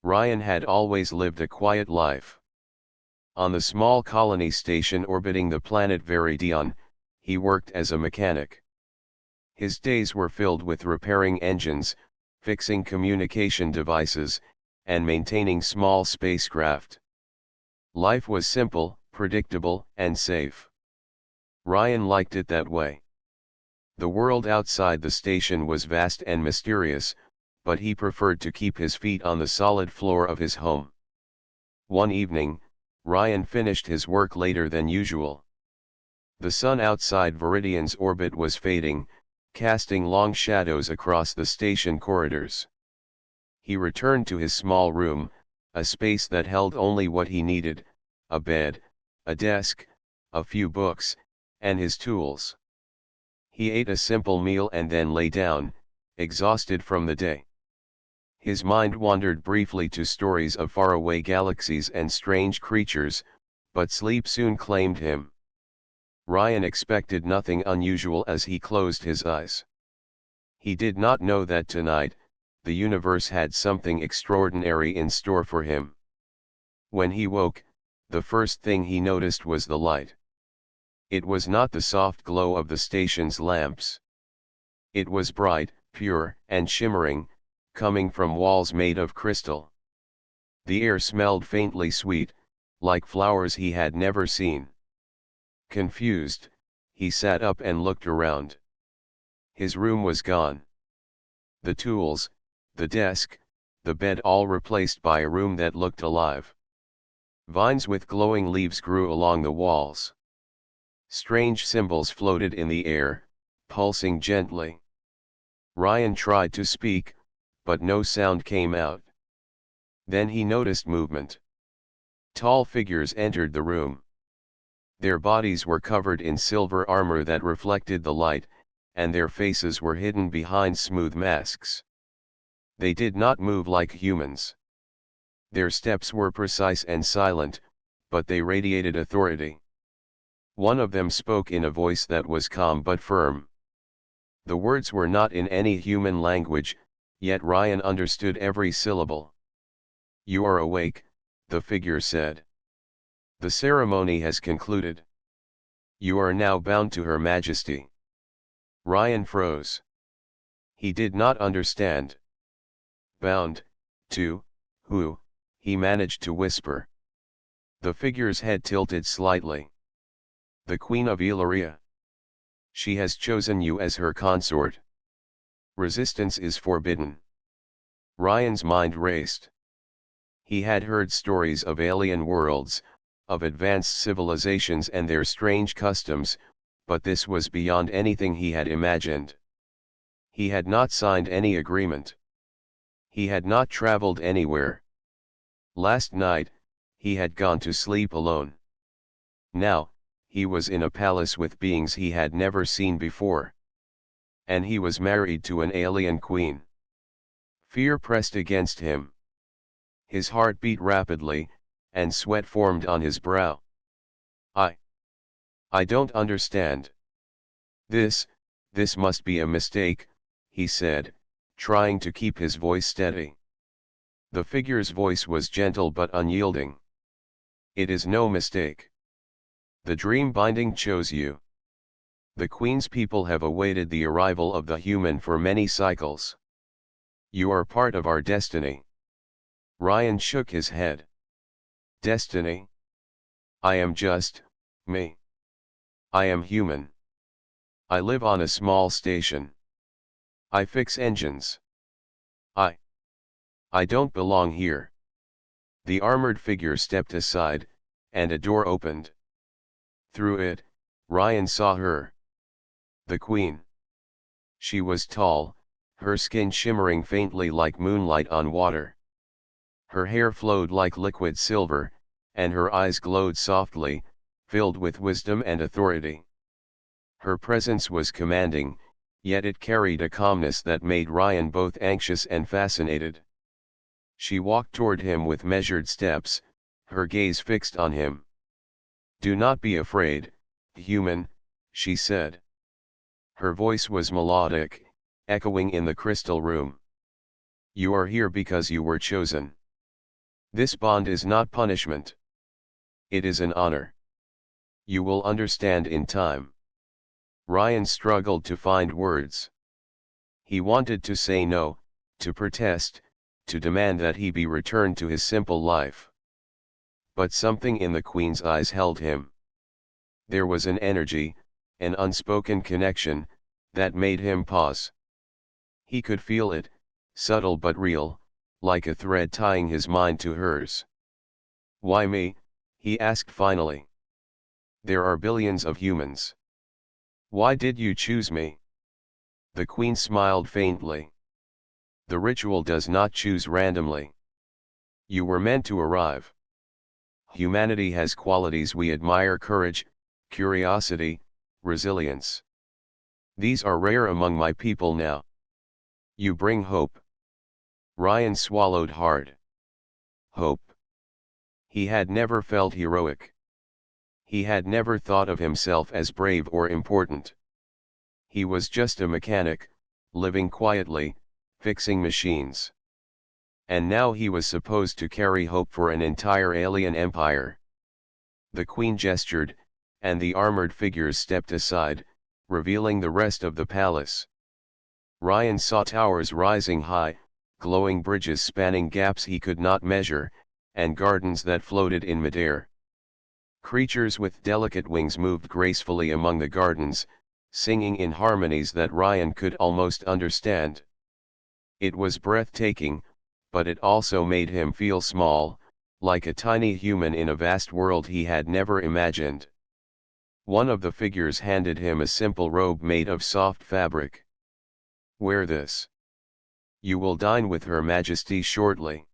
Ryan had always lived a quiet life. On the small colony station orbiting the planet Veridion, he worked as a mechanic. His days were filled with repairing engines, fixing communication devices, and maintaining small spacecraft. Life was simple, predictable, and safe. Ryan liked it that way. The world outside the station was vast and mysterious, but he preferred to keep his feet on the solid floor of his home. One evening, Ryan finished his work later than usual. The sun outside Viridion's orbit was fading, casting long shadows across the station corridors. He returned to his small room, a space that held only what he needed: a bed, a desk, a few books, and his tools. He ate a simple meal and then lay down, exhausted from the day. His mind wandered briefly to stories of faraway galaxies and strange creatures, but sleep soon claimed him. Ryan expected nothing unusual as he closed his eyes. He did not know that tonight, the universe had something extraordinary in store for him. When he woke, the first thing he noticed was the light. It was not the soft glow of the station's lamps. It was bright, pure, and shimmering, coming from walls made of crystal. The air smelled faintly sweet, like flowers he had never seen. Confused, he sat up and looked around. His room was gone. The tools, the desk, the bed, all replaced by a room that looked alive. Vines with glowing leaves grew along the walls. Strange symbols floated in the air, pulsing gently. Ryan tried to speak, but no sound came out. Then he noticed movement. Tall figures entered the room. Their bodies were covered in silver armor that reflected the light, and their faces were hidden behind smooth masks. They did not move like humans. Their steps were precise and silent, but they radiated authority. One of them spoke in a voice that was calm but firm. The words were not in any human language, yet Ryan understood every syllable. "You are awake," the figure said. "The ceremony has concluded. You are now bound to Her Majesty." Ryan froze. He did not understand. "Bound, to, who?" he managed to whisper. The figure's head tilted slightly. "The Queen of Illyria. She has chosen you as her consort. Resistance is forbidden." Ryan's mind raced. He had heard stories of alien worlds, of advanced civilizations and their strange customs, but this was beyond anything he had imagined. He had not signed any agreement. He had not traveled anywhere. Last night, he had gone to sleep alone. Now, he was in a palace with beings he had never seen before. And he was married to an alien queen. Fear pressed against him. His heart beat rapidly, and sweat formed on his brow. I don't understand. This must be a mistake," he said, trying to keep his voice steady. The figure's voice was gentle but unyielding. "It is no mistake. The dream binding chose you. The Queen's people have awaited the arrival of the human for many cycles. You are part of our destiny." Ryan shook his head. "Destiny? I am just me. I am human. I live on a small station. I fix engines. I don't belong here." The armored figure stepped aside, and a door opened. Through it, Ryan saw her. The Queen. She was tall, her skin shimmering faintly like moonlight on water. Her hair flowed like liquid silver, and her eyes glowed softly, filled with wisdom and authority. Her presence was commanding, yet it carried a calmness that made Ryan both anxious and fascinated. She walked toward him with measured steps, her gaze fixed on him. "Do not be afraid, human," she said. Her voice was melodic, echoing in the crystal room. "You are here because you were chosen. This bond is not punishment. It is an honor. You will understand in time. Ryan struggled to find words. He wanted to say no, to protest, to demand that he be returned to his simple life. But something in the Queen's eyes held him. There was an energy, an unspoken connection, that made him pause. He could feel it, subtle but real, like a thread tying his mind to hers. "Why me?" he asked finally. "There are billions of humans. Why did you choose me?" The Queen smiled faintly. "The ritual does not choose randomly. You were meant to arrive. Humanity has qualities we admire: courage, curiosity, resilience. These are rare among my people now. You bring hope." Ryan swallowed hard. Hope. He had never felt heroic. He had never thought of himself as brave or important. He was just a mechanic, living quietly, fixing machines. And now he was supposed to carry hope for an entire alien empire. The Queen gestured, and the armored figures stepped aside, revealing the rest of the palace. Ryan saw towers rising high, glowing bridges spanning gaps he could not measure, and gardens that floated in midair. Creatures with delicate wings moved gracefully among the gardens, singing in harmonies that Ryan could almost understand. It was breathtaking, but it also made him feel small, like a tiny human in a vast world he had never imagined. One of the figures handed him a simple robe made of soft fabric. "Wear this. You will dine with Her Majesty shortly.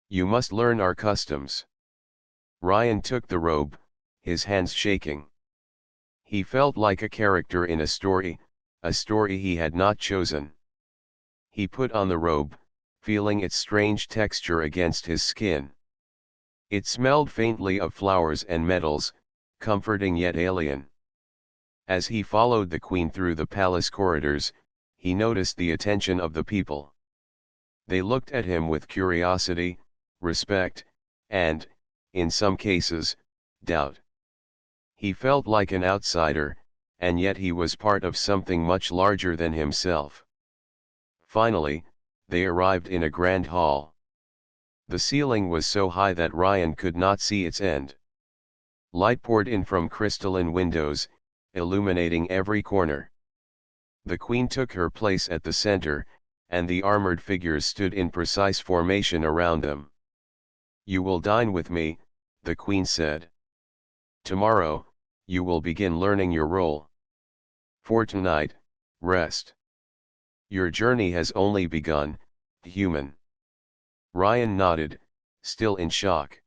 You must learn our customs." Ryan took the robe, his hands shaking. He felt like a character in a story he had not chosen. He put on the robe, feeling its strange texture against his skin. It smelled faintly of flowers and metals, comforting yet alien. As he followed the Queen through the palace corridors, he noticed the attention of the people. They looked at him with curiosity, respect, and, in some cases, doubt. He felt like an outsider, and yet he was part of something much larger than himself. Finally, they arrived in a grand hall. The ceiling was so high that Ryan could not see its end. Light poured in from crystalline windows, illuminating every corner. The Queen took her place at the center, and the armored figures stood in precise formation around them. "You will dine with me," the Queen said. "Tomorrow, you will begin learning your role. For tonight, rest. Your journey has only begun, human." Ryan nodded, still in shock.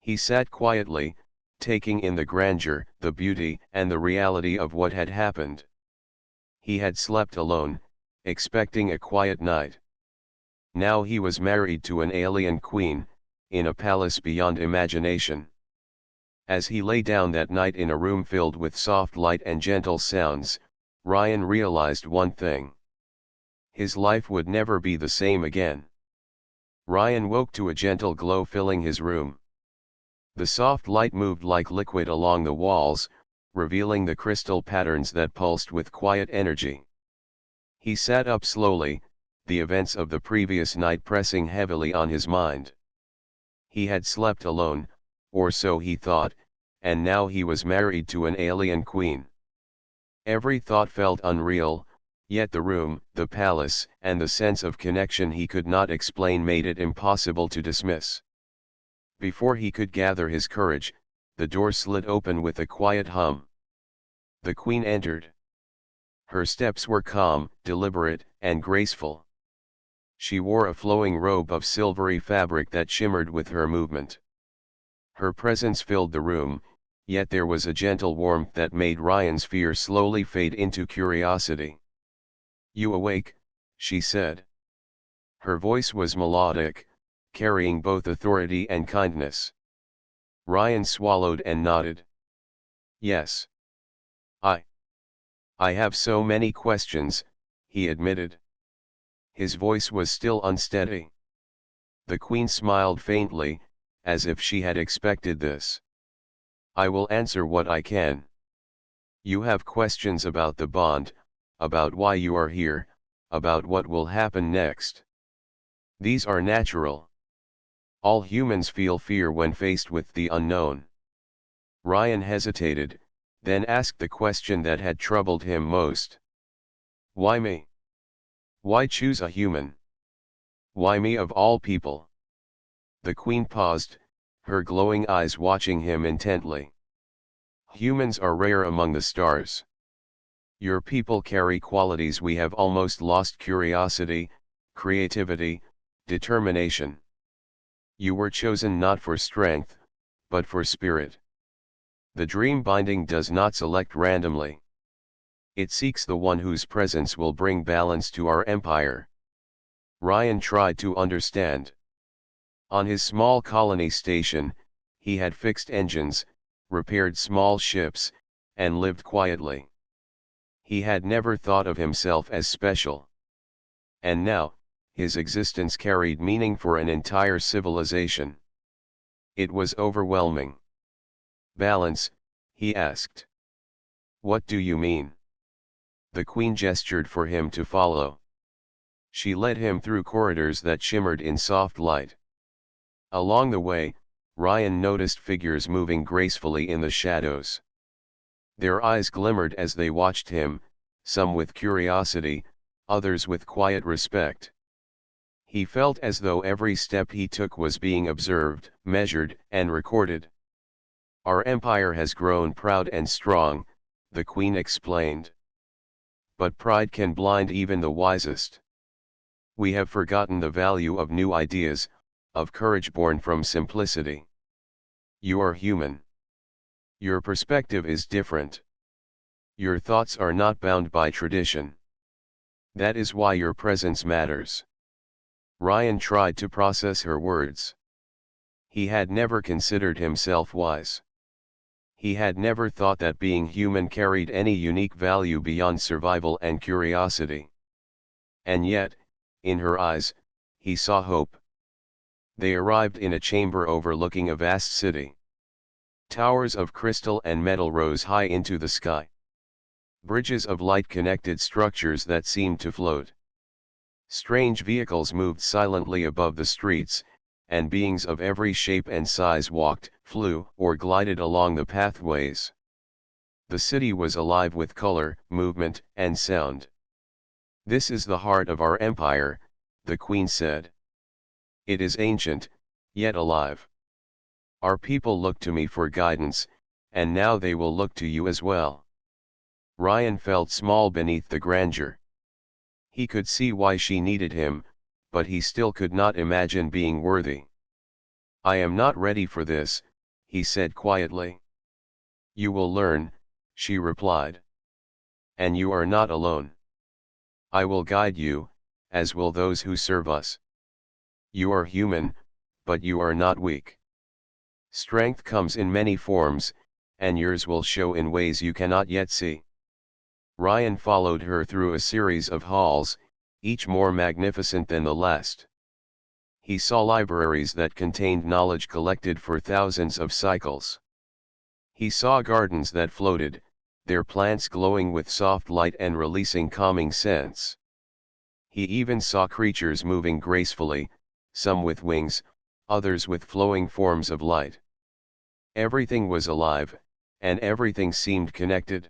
He sat quietly, taking in the grandeur, the beauty, and the reality of what had happened. He had slept alone, expecting a quiet night. Now he was married to an alien queen, in a palace beyond imagination. As he lay down that night in a room filled with soft light and gentle sounds, Ryan realized one thing. His life would never be the same again. Ryan woke to a gentle glow filling his room. The soft light moved like liquid along the walls, revealing the crystal patterns that pulsed with quiet energy. He sat up slowly, the events of the previous night pressing heavily on his mind. He had slept alone, or so he thought, and now he was married to an alien queen. Every thought felt unreal, yet the room, the palace, and the sense of connection he could not explain made it impossible to dismiss. Before he could gather his courage, the door slid open with a quiet hum. The Queen entered. Her steps were calm, deliberate, and graceful. She wore a flowing robe of silvery fabric that shimmered with her movement. Her presence filled the room, yet there was a gentle warmth that made Ryan's fear slowly fade into curiosity. "You awake?" she said. Her voice was melodic, carrying both authority and kindness. Ryan swallowed and nodded. "Yes. I have so many questions," he admitted. His voice was still unsteady. The queen smiled faintly, as if she had expected this. I will answer what I can. You have questions about the bond, about why you are here, about what will happen next. These are natural. All humans feel fear when faced with the unknown. Ryan hesitated, then asked the question that had troubled him most. Why me? Why choose a human? Why me of all people? The queen paused, her glowing eyes watching him intently. Humans are rare among the stars. Your people carry qualities we have almost lost: curiosity, creativity, determination. You were chosen not for strength, but for spirit. The dream binding does not select randomly. It seeks the one whose presence will bring balance to our empire. Ryan tried to understand. On his small colony station, he had fixed engines, repaired small ships, and lived quietly. He had never thought of himself as special. And now, his existence carried meaning for an entire civilization. It was overwhelming. Balance, he asked. What do you mean? The queen gestured for him to follow. She led him through corridors that shimmered in soft light. Along the way, Ryan noticed figures moving gracefully in the shadows. Their eyes glimmered as they watched him, some with curiosity, others with quiet respect. He felt as though every step he took was being observed, measured, and recorded. Our empire has grown proud and strong, the queen explained. But pride can blind even the wisest. We have forgotten the value of new ideas, of courage born from simplicity. You are human. Your perspective is different. Your thoughts are not bound by tradition. That is why your presence matters. Ryan tried to process her words. He had never considered himself wise. He had never thought that being human carried any unique value beyond survival and curiosity. And yet, in her eyes, he saw hope. They arrived in a chamber overlooking a vast city. Towers of crystal and metal rose high into the sky. Bridges of light connected structures that seemed to float. Strange vehicles moved silently above the streets, and beings of every shape and size walked, flew, or glided along the pathways. The city was alive with color, movement, and sound. This is the heart of our empire, the queen said. It is ancient, yet alive. Our people look to me for guidance, and now they will look to you as well. Ryan felt small beneath the grandeur. He could see why she needed him, but he still could not imagine being worthy. I am not ready for this, he said quietly. You will learn, she replied. And you are not alone. I will guide you, as will those who serve us. You are human, but you are not weak. Strength comes in many forms, and yours will show in ways you cannot yet see. Ryan followed her through a series of halls, each more magnificent than the last. He saw libraries that contained knowledge collected for thousands of cycles. He saw gardens that floated, their plants glowing with soft light and releasing calming scents. He even saw creatures moving gracefully, some with wings, others with flowing forms of light. Everything was alive, and everything seemed connected.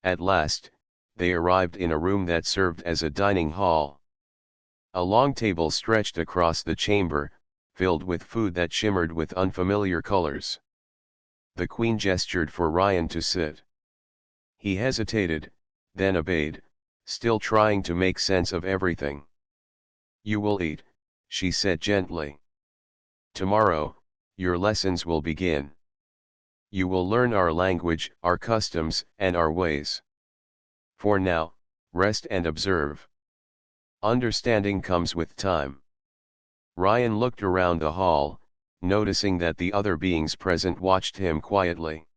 At last, they arrived in a room that served as a dining hall. A long table stretched across the chamber, filled with food that shimmered with unfamiliar colors. The queen gestured for Ryan to sit. He hesitated, then obeyed, still trying to make sense of everything. You will eat, she said gently. Tomorrow, your lessons will begin. You will learn our language, our customs, and our ways. For now, rest and observe. Understanding comes with time. Ryan looked around the hall, noticing that the other beings present watched him quietly.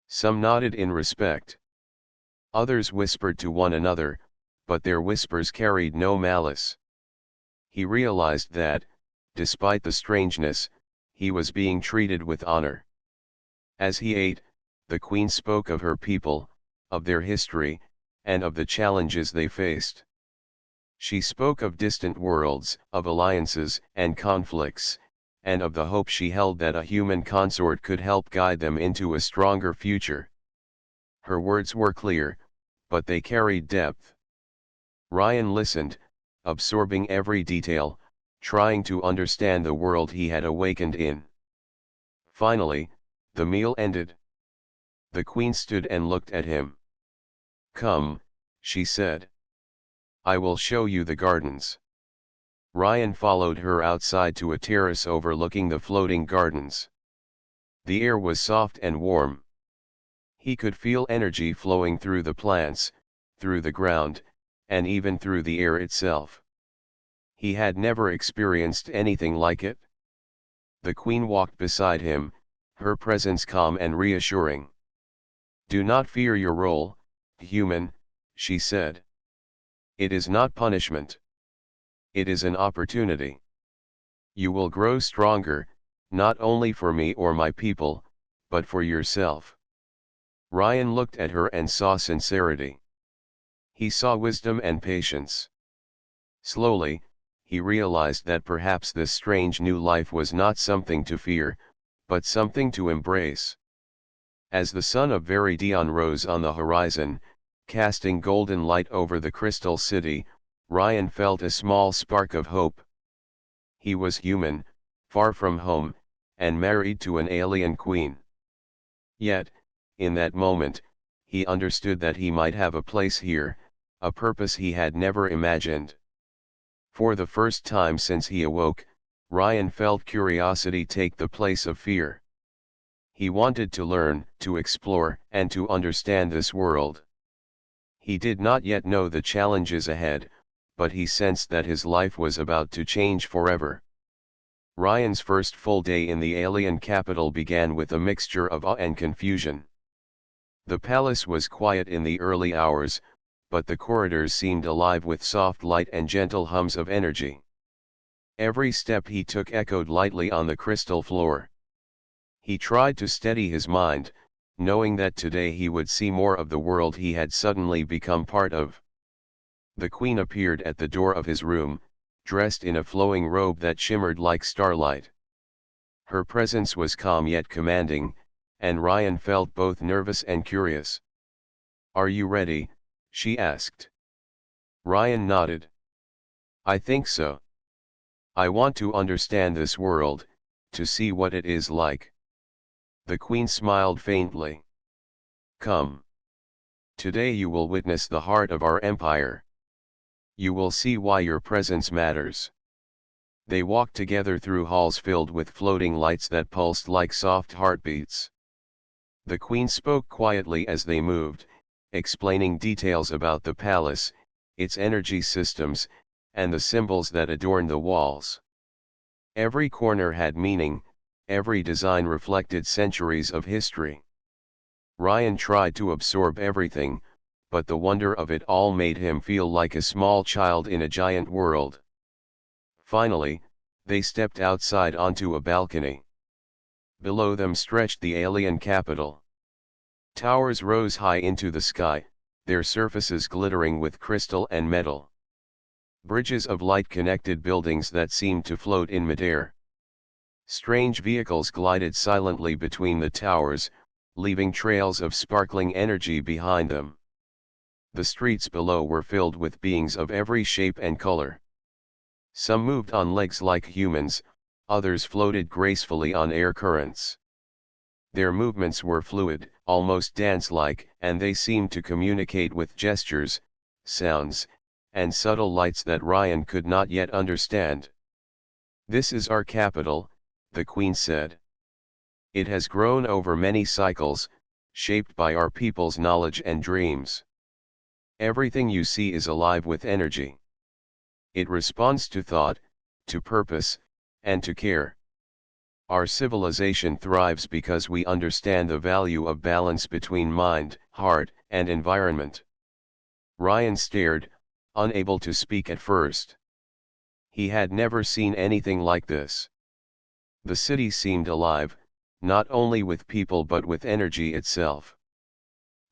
Some nodded in respect. Others whispered to one another, but their whispers carried no malice. He realized that, Despite the strangeness, he was being treated with honor. As he ate, the queen spoke of her people, of their history, and of the challenges they faced. She spoke of distant worlds, of alliances and conflicts, and of the hope she held that a human consort could help guide them into a stronger future. Her words were clear, but they carried depth. Ryan listened, absorbing every detail, trying to understand the world he had awakened in. Finally, the meal ended. The queen stood and looked at him. "Come," she said. "I will show you the gardens." Ryan followed her outside to a terrace overlooking the floating gardens. The air was soft and warm. He could feel energy flowing through the plants, through the ground, and even through the air itself. He had never experienced anything like it. The queen walked beside him, her presence calm and reassuring. "Do not fear your role, human," she said. "It is not punishment. It is an opportunity. You will grow stronger, not only for me or my people, but for yourself." Ryan looked at her and saw sincerity. He saw wisdom and patience. Slowly, he realized that perhaps this strange new life was not something to fear, but something to embrace. As the sun of Viridion rose on the horizon, casting golden light over the crystal city, Ryan felt a small spark of hope. He was human, far from home, and married to an alien queen. Yet, in that moment, he understood that he might have a place here, a purpose he had never imagined. For the first time since he awoke, Ryan felt curiosity take the place of fear. He wanted to learn, to explore, and to understand this world. He did not yet know the challenges ahead, but he sensed that his life was about to change forever. Ryan's first full day in the alien capital began with a mixture of awe and confusion. The palace was quiet in the early hours, but the corridors seemed alive with soft light and gentle hums of energy. Every step he took echoed lightly on the crystal floor. He tried to steady his mind, knowing that today he would see more of the world he had suddenly become part of. The queen appeared at the door of his room, dressed in a flowing robe that shimmered like starlight. Her presence was calm yet commanding, and Ryan felt both nervous and curious. "Are you ready?" she asked. Ryan nodded. "I think so. I want to understand this world, to see what it is like." The queen smiled faintly. "Come. Today you will witness the heart of our empire. You will see why your presence matters." They walked together through halls filled with floating lights that pulsed like soft heartbeats. The queen spoke quietly as they moved, explaining details about the palace, its energy systems, and the symbols that adorned the walls. Every corner had meaning, every design reflected centuries of history. Ryan tried to absorb everything, but the wonder of it all made him feel like a small child in a giant world. Finally, they stepped outside onto a balcony. Below them stretched the alien capital. Towers rose high into the sky, their surfaces glittering with crystal and metal. Bridges of light connected buildings that seemed to float in midair. Strange vehicles glided silently between the towers, leaving trails of sparkling energy behind them. The streets below were filled with beings of every shape and color. Some moved on legs like humans, others floated gracefully on air currents. Their movements were fluid, almost dance-like, and they seemed to communicate with gestures, sounds, and subtle lights that Ryan could not yet understand. "This is our capital," the queen said. "It has grown over many cycles, shaped by our people's knowledge and dreams. Everything you see is alive with energy. It responds to thought, to purpose, and to care. Our civilization thrives because we understand the value of balance between mind, heart, and environment." Ryan stared, unable to speak at first. He had never seen anything like this. The city seemed alive, not only with people but with energy itself.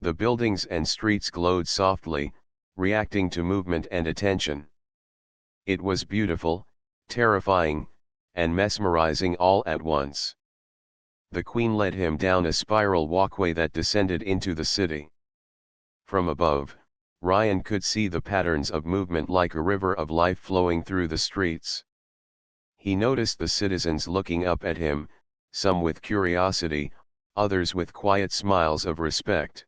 The buildings and streets glowed softly, reacting to movement and attention. It was beautiful, terrifying, and mesmerizing all at once. The queen led him down a spiral walkway that descended into the city. From above, Ryan could see the patterns of movement like a river of life flowing through the streets. He noticed the citizens looking up at him, some with curiosity, others with quiet smiles of respect.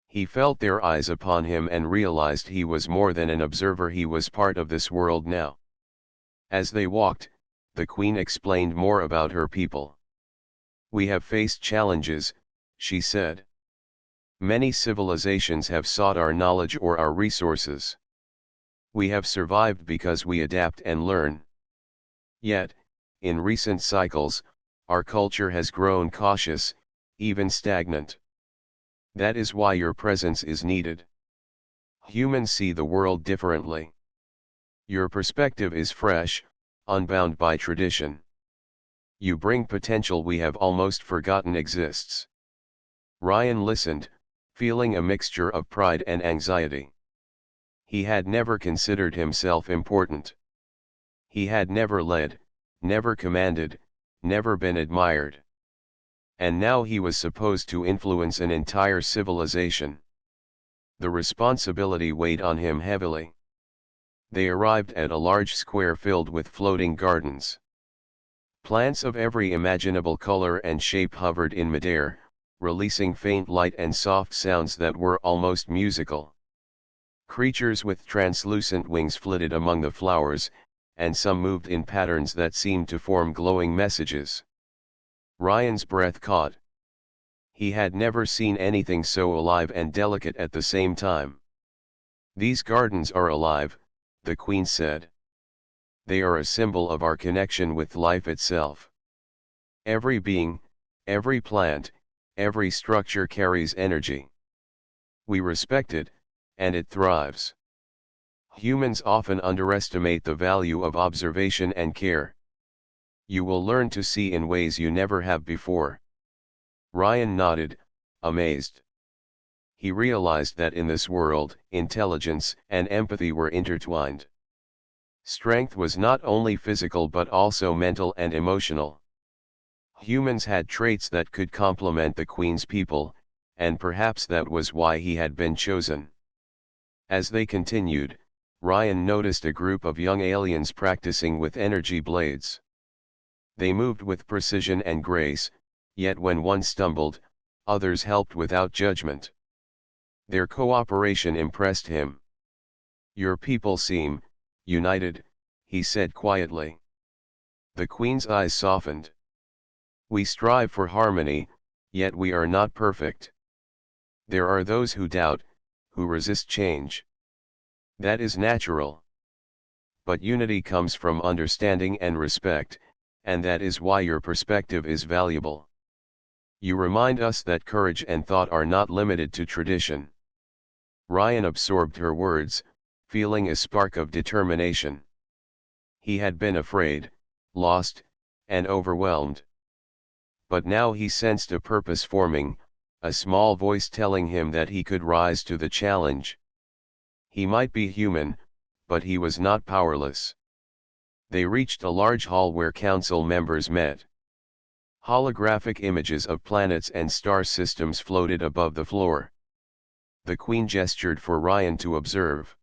He felt their eyes upon him and realized he was more than an observer, he was part of this world now. As they walked, the queen explained more about her people. "We have faced challenges," she said. "Many civilizations have sought our knowledge or our resources. We have survived because we adapt and learn. Yet, in recent cycles, our culture has grown cautious, even stagnant. That is why your presence is needed. Humans see the world differently. Your perspective is fresh, unbound by tradition. You bring potential we have almost forgotten exists." Ryan listened, feeling a mixture of pride and anxiety. He had never considered himself important. He had never led, never commanded, never been admired. And now he was supposed to influence an entire civilization. The responsibility weighed on him heavily. They arrived at a large square filled with floating gardens. Plants of every imaginable color and shape hovered in midair, releasing faint light and soft sounds that were almost musical. Creatures with translucent wings flitted among the flowers, and some moved in patterns that seemed to form glowing messages. Ryan's breath caught. He had never seen anything so alive and delicate at the same time. "These gardens are alive," the queen said. "They are a symbol of our connection with life itself. Every being, every plant, every structure carries energy. We respect it, and it thrives. Humans often underestimate the value of observation and care. You will learn to see in ways you never have before." Ryan nodded, amazed. He realized that in this world, intelligence and empathy were intertwined. Strength was not only physical but also mental and emotional. Humans had traits that could complement the Queen's people, and perhaps that was why he had been chosen. As they continued, Ryan noticed a group of young aliens practicing with energy blades. They moved with precision and grace, yet when one stumbled, others helped without judgment. Their cooperation impressed him. "Your people seem united," he said quietly. The Queen's eyes softened. "We strive for harmony, yet we are not perfect. There are those who doubt, who resist change. That is natural. But unity comes from understanding and respect, and that is why your perspective is valuable. You remind us that courage and thought are not limited to tradition." Ryan absorbed her words, feeling a spark of determination. He had been afraid, lost, and overwhelmed. But now he sensed a purpose forming, a small voice telling him that he could rise to the challenge. He might be human, but he was not powerless. They reached a large hall where council members met. Holographic images of planets and star systems floated above the floor. The Queen gestured for Ryan to observe.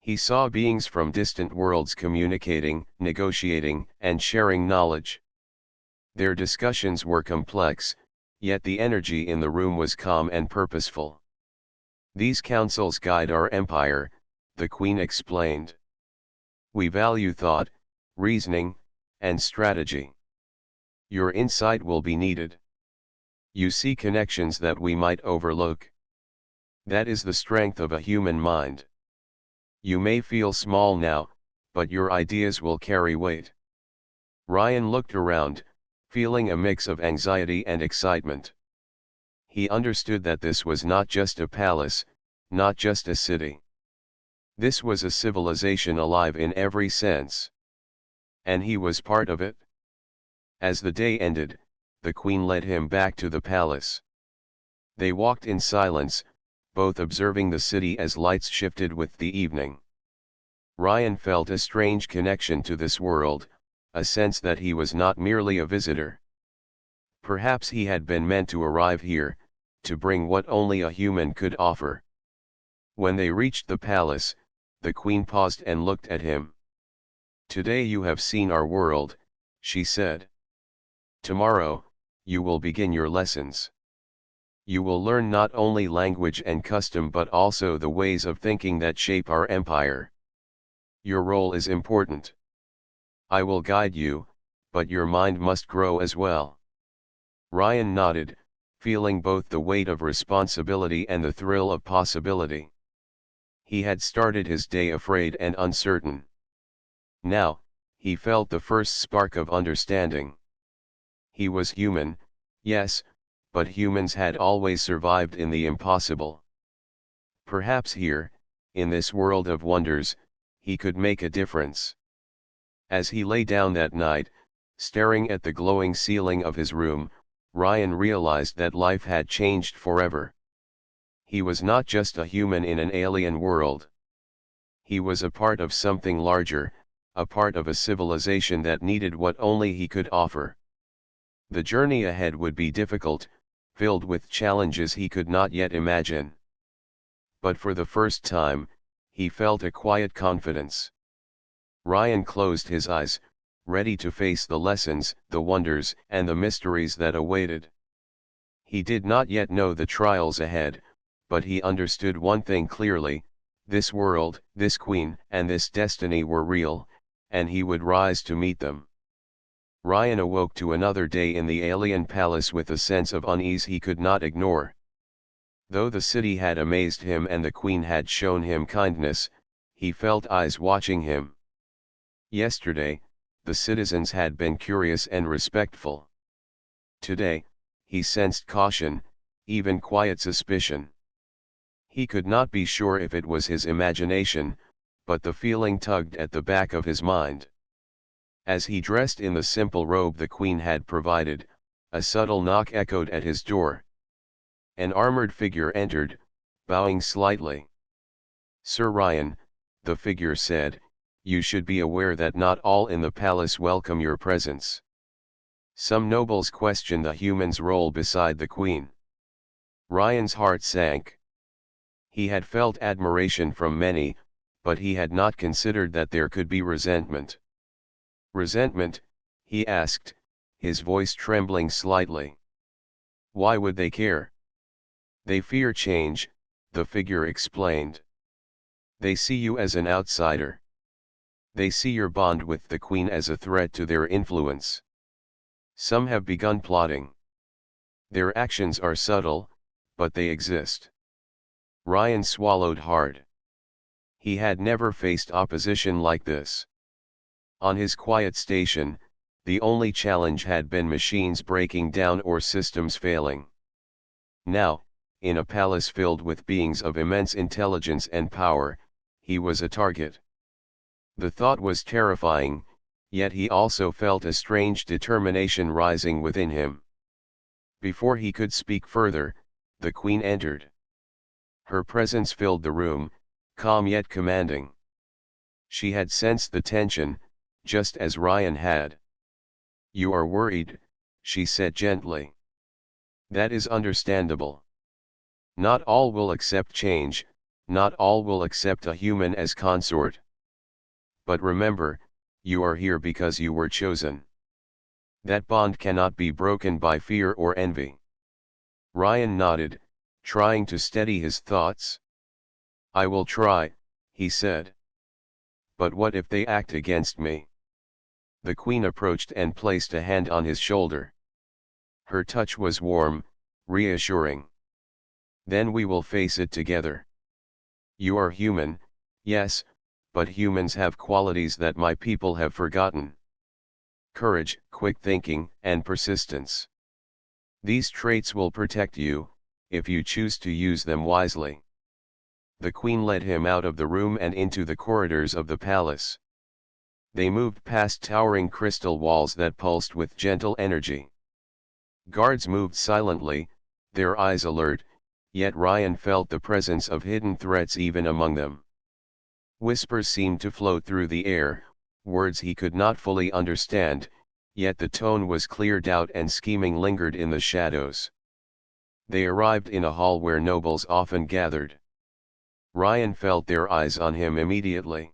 He saw beings from distant worlds communicating, negotiating, and sharing knowledge. Their discussions were complex, yet the energy in the room was calm and purposeful. "These councils guide our empire," the Queen explained. "We value thought, reasoning, and strategy. Your insight will be needed. You see connections that we might overlook. That is the strength of a human mind. You may feel small now, but your ideas will carry weight." Ryan looked around, feeling a mix of anxiety and excitement. He understood that this was not just a palace, not just a city. This was a civilization alive in every sense. And he was part of it. As the day ended, the queen led him back to the palace. They walked in silence, both observing the city as lights shifted with the evening. Ryan felt a strange connection to this world, a sense that he was not merely a visitor. Perhaps he had been meant to arrive here, to bring what only a human could offer. When they reached the palace, the queen paused and looked at him. "Today you have seen our world," she said. "Tomorrow, you will begin your lessons. You will learn not only language and custom but also the ways of thinking that shape our empire. Your role is important. I will guide you, but your mind must grow as well." Ryan nodded, feeling both the weight of responsibility and the thrill of possibility. He had started his day afraid and uncertain. Now, he felt the first spark of understanding. He was human, yes, but humans had always survived in the impossible. Perhaps here, in this world of wonders, he could make a difference. As he lay down that night, staring at the glowing ceiling of his room, Ryan realized that life had changed forever. He was not just a human in an alien world. He was a part of something larger, a part of a civilization that needed what only he could offer. The journey ahead would be difficult, filled with challenges he could not yet imagine. But for the first time, he felt a quiet confidence. Ryan closed his eyes, ready to face the lessons, the wonders, and the mysteries that awaited. He did not yet know the trials ahead, but he understood one thing clearly: this world, this queen, and this destiny were real, and he would rise to meet them. Ryan awoke to another day in the alien palace with a sense of unease he could not ignore. Though the city had amazed him and the queen had shown him kindness, he felt eyes watching him. Yesterday, the citizens had been curious and respectful. Today, he sensed caution, even quiet suspicion. He could not be sure if it was his imagination, but the feeling tugged at the back of his mind. As he dressed in the simple robe the queen had provided, a subtle knock echoed at his door. An armored figure entered, bowing slightly. "Sir Ryan," the figure said, "you should be aware that not all in the palace welcome your presence. Some nobles question the human's role beside the queen." Ryan's heart sank. He had felt admiration from many, but he had not considered that there could be resentment. "Resentment?" he asked, his voice trembling slightly. "Why would they care?" "They fear change," the figure explained. "They see you as an outsider. They see your bond with the queen as a threat to their influence. Some have begun plotting. Their actions are subtle, but they exist." Ryan swallowed hard. He had never faced opposition like this. On his quiet station, the only challenge had been machines breaking down or systems failing. Now, in a palace filled with beings of immense intelligence and power, he was a target. The thought was terrifying, yet he also felt a strange determination rising within him. Before he could speak further, the queen entered. Her presence filled the room, calm yet commanding. She had sensed the tension, just as Ryan had. "You are worried," she said gently. "That is understandable. Not all will accept change, not all will accept a human as consort. But remember, you are here because you were chosen. That bond cannot be broken by fear or envy." Ryan nodded, trying to steady his thoughts. "I will try," he said. "But what if they act against me?" The queen approached and placed a hand on his shoulder. Her touch was warm, reassuring. "Then we will face it together. You are human, yes, but humans have qualities that my people have forgotten. Courage, quick thinking, and persistence. These traits will protect you, if you choose to use them wisely." The queen led him out of the room and into the corridors of the palace. They moved past towering crystal walls that pulsed with gentle energy. Guards moved silently, their eyes alert, yet Ryan felt the presence of hidden threats even among them. Whispers seemed to float through the air, words he could not fully understand, yet the tone was clear. Doubt and scheming lingered in the shadows. They arrived in a hall where nobles often gathered. Ryan felt their eyes on him immediately.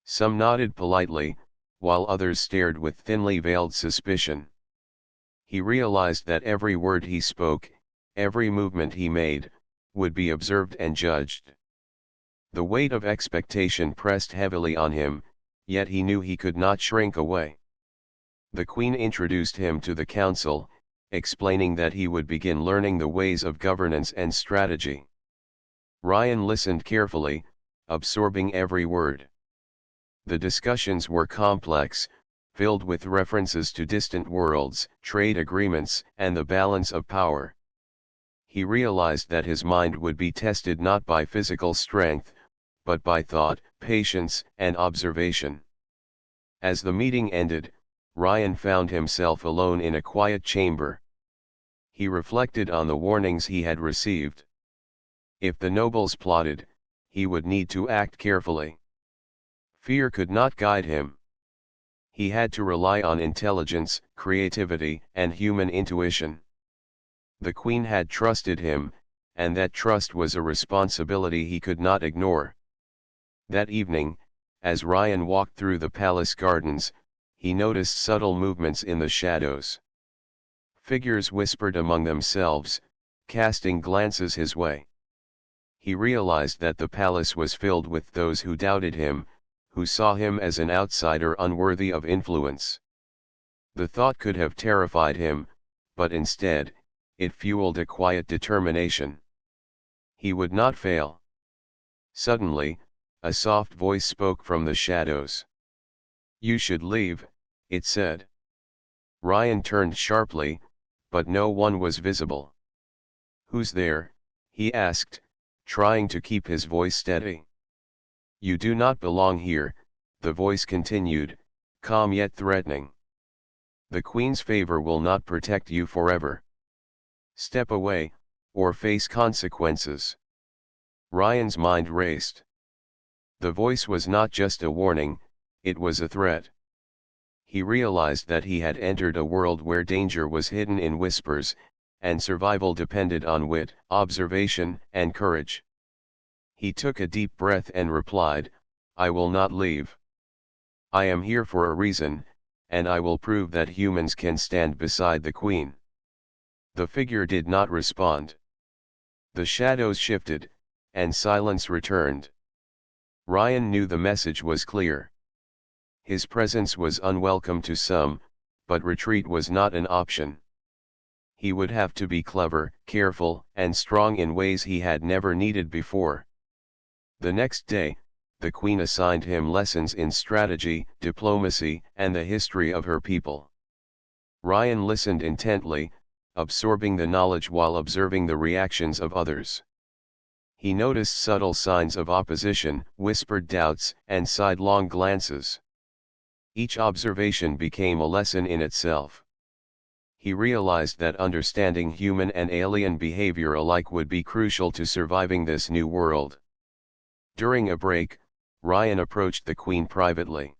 Some nodded politely, while others stared with thinly veiled suspicion. He realized that every word he spoke, every movement he made, would be observed and judged. The weight of expectation pressed heavily on him, yet he knew he could not shrink away. The queen introduced him to the council, explaining that he would begin learning the ways of governance and strategy. Ryan listened carefully, absorbing every word. The discussions were complex, filled with references to distant worlds, trade agreements, and the balance of power. He realized that his mind would be tested not by physical strength, but by thought, patience, and observation. As the meeting ended, Ryan found himself alone in a quiet chamber. He reflected on the warnings he had received. If the nobles plotted, he would need to act carefully. Fear could not guide him. He had to rely on intelligence, creativity, and human intuition. The queen had trusted him, and that trust was a responsibility he could not ignore. That evening, as Ryan walked through the palace gardens, he noticed subtle movements in the shadows. Figures whispered among themselves, casting glances his way. He realized that the palace was filled with those who doubted him, who saw him as an outsider unworthy of influence. The thought could have terrified him, but instead, it fueled a quiet determination. He would not fail. Suddenly, a soft voice spoke from the shadows. "You should leave," it said. Ryan turned sharply, but no one was visible. "Who's there?" he asked, trying to keep his voice steady. "You do not belong here," the voice continued, calm yet threatening. "The queen's favor will not protect you forever. Step away, or face consequences." Ryan's mind raced. The voice was not just a warning, it was a threat. He realized that he had entered a world where danger was hidden in whispers, and survival depended on wit, observation, and courage. He took a deep breath and replied, "I will not leave. I am here for a reason, and I will prove that humans can stand beside the queen." The figure did not respond. The shadows shifted, and silence returned. Ryan knew the message was clear. His presence was unwelcome to some, but retreat was not an option. He would have to be clever, careful, and strong in ways he had never needed before. The next day, the queen assigned him lessons in strategy, diplomacy, and the history of her people. Ryan listened intently, absorbing the knowledge while observing the reactions of others. He noticed subtle signs of opposition, whispered doubts, and sidelong glances. Each observation became a lesson in itself. He realized that understanding human and alien behavior alike would be crucial to surviving this new world. During a break, Ryan approached the queen privately.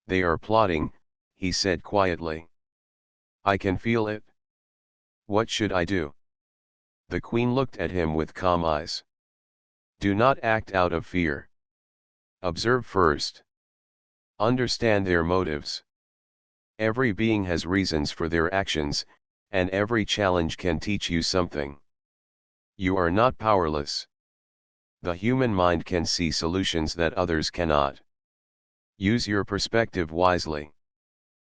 "They are plotting," he said quietly. "I can feel it. What should I do?" The queen looked at him with calm eyes. "Do not act out of fear. Observe first. Understand their motives. Every being has reasons for their actions, and every challenge can teach you something. You are not powerless. The human mind can see solutions that others cannot. Use your perspective wisely."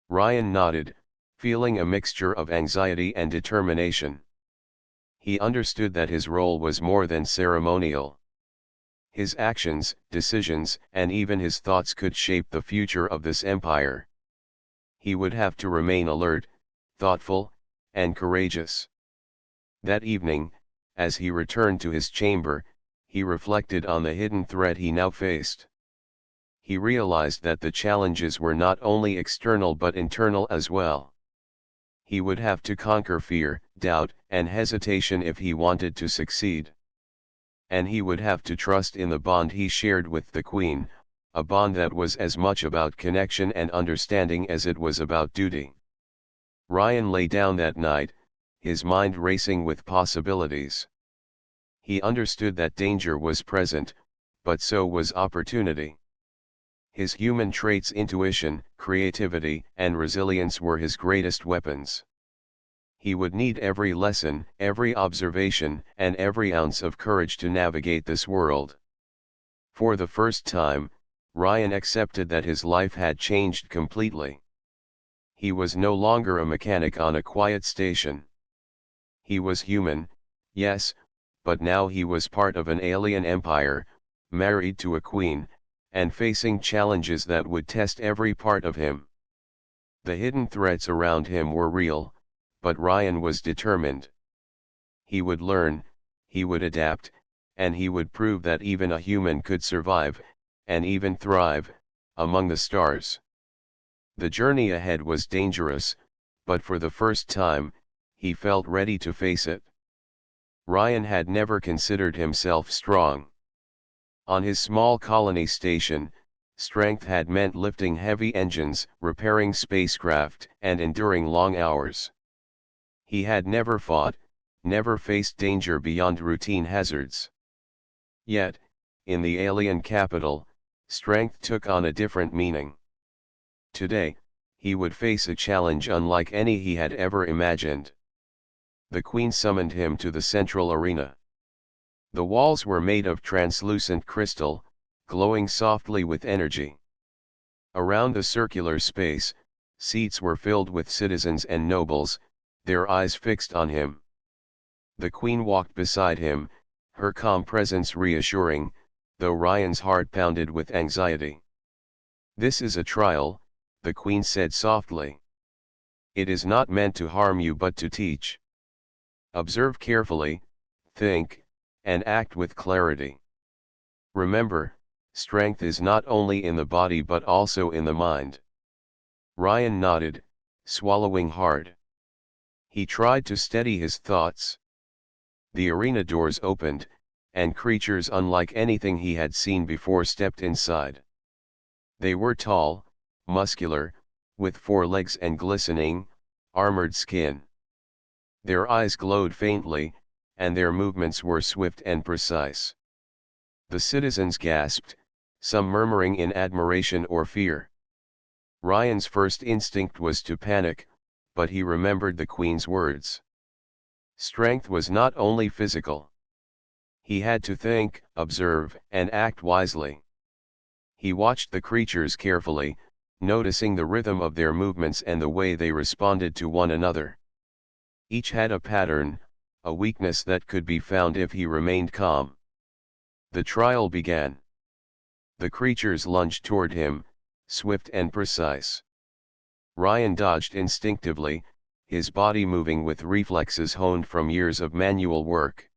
Ryan nodded, feeling a mixture of anxiety and determination. He understood that his role was more than ceremonial. His actions, decisions, and even his thoughts could shape the future of this empire. He would have to remain alert, thoughtful, and courageous. That evening, as he returned to his chamber, he reflected on the hidden threat he now faced. He realized that the challenges were not only external but internal as well. He would have to conquer fear, doubt, and hesitation if he wanted to succeed. And he would have to trust in the bond he shared with the Queen, a bond that was as much about connection and understanding as it was about duty. Ryan lay down that night, his mind racing with possibilities. He understood that danger was present, but so was opportunity. His human traits, intuition, creativity, and resilience were his greatest weapons. He would need every lesson, every observation, and every ounce of courage to navigate this world. For the first time, Ryan accepted that his life had changed completely. He was no longer a mechanic on a quiet station. He was human, yes, but now he was part of an alien empire, married to a queen, and facing challenges that would test every part of him. The hidden threats around him were real, but Ryan was determined. He would learn, he would adapt, and he would prove that even a human could survive, and even thrive, among the stars. The journey ahead was dangerous, but for the first time, he felt ready to face it. Ryan had never considered himself strong. On his small colony station, strength had meant lifting heavy engines, repairing spacecraft, and enduring long hours. He had never fought, never faced danger beyond routine hazards. Yet, in the alien capital, strength took on a different meaning. Today, he would face a challenge unlike any he had ever imagined. The Queen summoned him to the central arena. The walls were made of translucent crystal, glowing softly with energy. Around the circular space, seats were filled with citizens and nobles, their eyes fixed on him. The Queen walked beside him, her calm presence reassuring, though Ryan's heart pounded with anxiety. "This is a trial," the Queen said softly. "It is not meant to harm you but to teach. Observe carefully, think, and act with clarity. Remember, strength is not only in the body but also in the mind." Ryan nodded, swallowing hard. He tried to steady his thoughts. The arena doors opened, and creatures unlike anything he had seen before stepped inside. They were tall, muscular, with 4 legs and glistening, armored skin. Their eyes glowed faintly, and their movements were swift and precise. The citizens gasped, some murmuring in admiration or fear. Ryan's first instinct was to panic, but he remembered the Queen's words. Strength was not only physical. He had to think, observe, and act wisely. He watched the creatures carefully, noticing the rhythm of their movements and the way they responded to one another. Each had a pattern, a weakness that could be found if he remained calm. The trial began. The creatures lunged toward him, swift and precise. Ryan dodged instinctively, his body moving with reflexes honed from years of manual work.